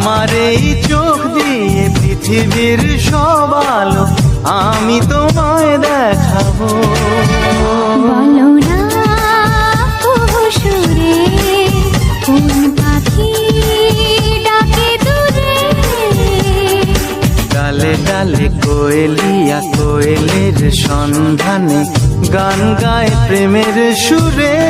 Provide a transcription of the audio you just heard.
আমার এই চোখ দিয়ে পৃথিবীর সব আলো আমি তোমায় দেখাবো। বলো না সুরে কোন পাখি ডাকে দূরে, ডালে ডালে কোয়েলিয়া কোয়েলের সন্ধানে গান গায় প্রেমের সুরে।